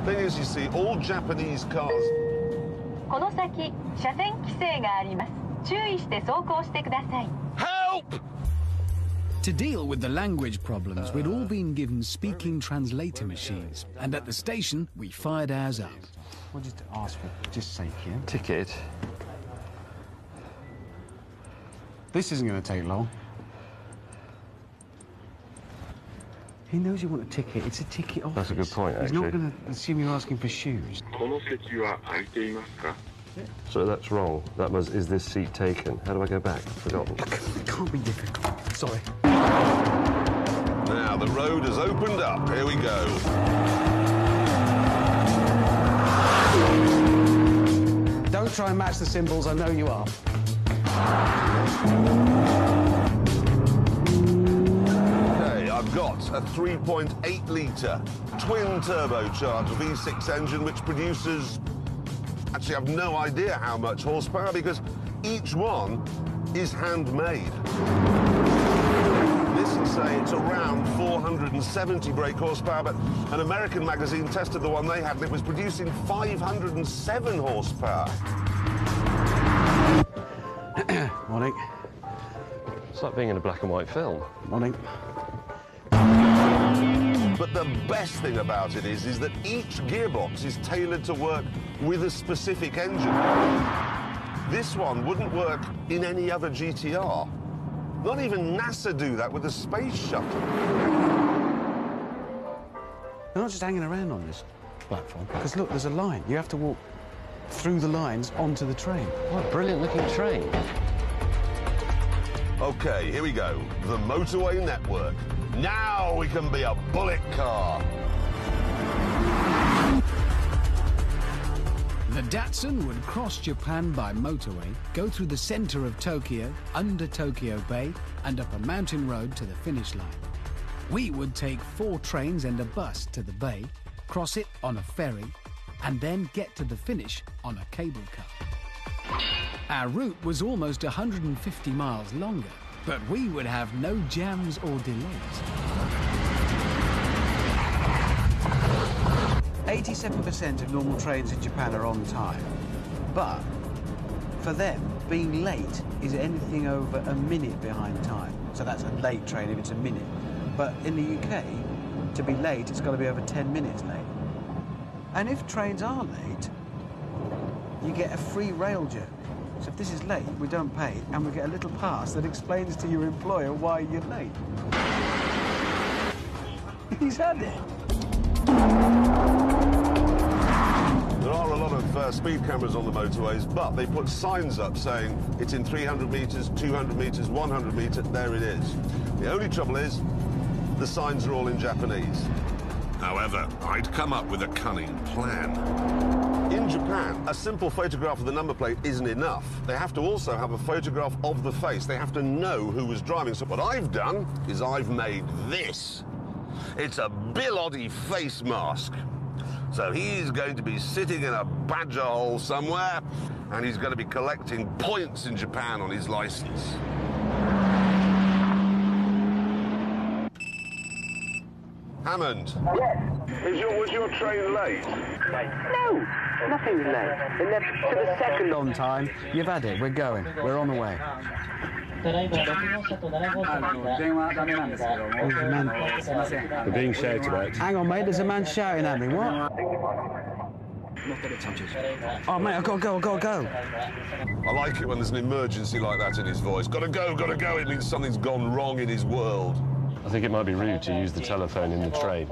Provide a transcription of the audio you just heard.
Thing is, you see, all Japanese cars... この先、車線規制があります。注意して走行してください。 Help! To deal with the language problems, we'd all been given speaking translator machines, and at the station, we fired ours up. What did you ask for? Just say, yeah? Ticket. This isn't going to take long. He knows you want a ticket. It's a ticket office. That's a good point, He's actually. not going to assume you're asking for shoes. So that's wrong. That was, is this seat taken? How do I go back? Forgotten. It can't be difficult. Sorry. Now, the road has opened up. Here we go. Don't try and match the symbols. I know you are. Okay, I've got a 3.8-litre twin-turbocharged V6 engine which produces... Actually, I've no idea how much horsepower because each one is handmade. Nissan say it's around 470 brake horsepower, but an American magazine tested the one they had and it was producing 507 horsepower. Morning. It's like being in a black and white film. Morning. But the best thing about it is that each gearbox is tailored to work with a specific engine. This one wouldn't work in any other GTR. Not even NASA do that with the space shuttle. They're not just hanging around on this platform. Because look, there's a line. You have to walk through the lines onto the train. What a brilliant-looking train. OK, here we go. The motorway network. Now we can be a bullet car. The Datsun would cross Japan by motorway, go through the center of Tokyo, under Tokyo Bay, and up a mountain road to the finish line. We would take 4 trains and a bus to the bay, cross it on a ferry, and then get to the finish on a cable car. Our route was almost 150 miles longer, but we would have no jams or delays. 87% of normal trains in Japan are on time. But for them, being late is anything over a minute behind time. So that's a late train if it's a minute. But in the UK, to be late, it's got to be over 10 minutes late. And if trains are late, you get a free rail journey. So if this is late, we don't pay, and we get a little pass that explains to your employer why you're late. He's had it. There are a lot of speed cameras on the motorways, but they put signs up saying it's in 300 metres, 200 metres, 100 metres, there it is. The only trouble is, the signs are all in Japanese. However, I'd come up with a cunning plan. In Japan, a simple photograph of the number plate isn't enough. They have to also have a photograph of the face. They have to know who was driving. So what I've done is I've made this. It's a Bill-Oddie face mask. So he's going to be sitting in a badger hole somewhere, and he's going to be collecting points in Japan on his license. Hammond. Yes. Was your train late? No, nothing's late. It left to the second on time. You've had it. We're going. We're on the way. We're being shouted at. Hang on, mate. There's a man shouting at me. What? Oh, mate, I've got to go. I like it when there's an emergency like that in his voice. Gotta go. It means something's gone wrong in his world. I think it might be rude to use the telephone in the train.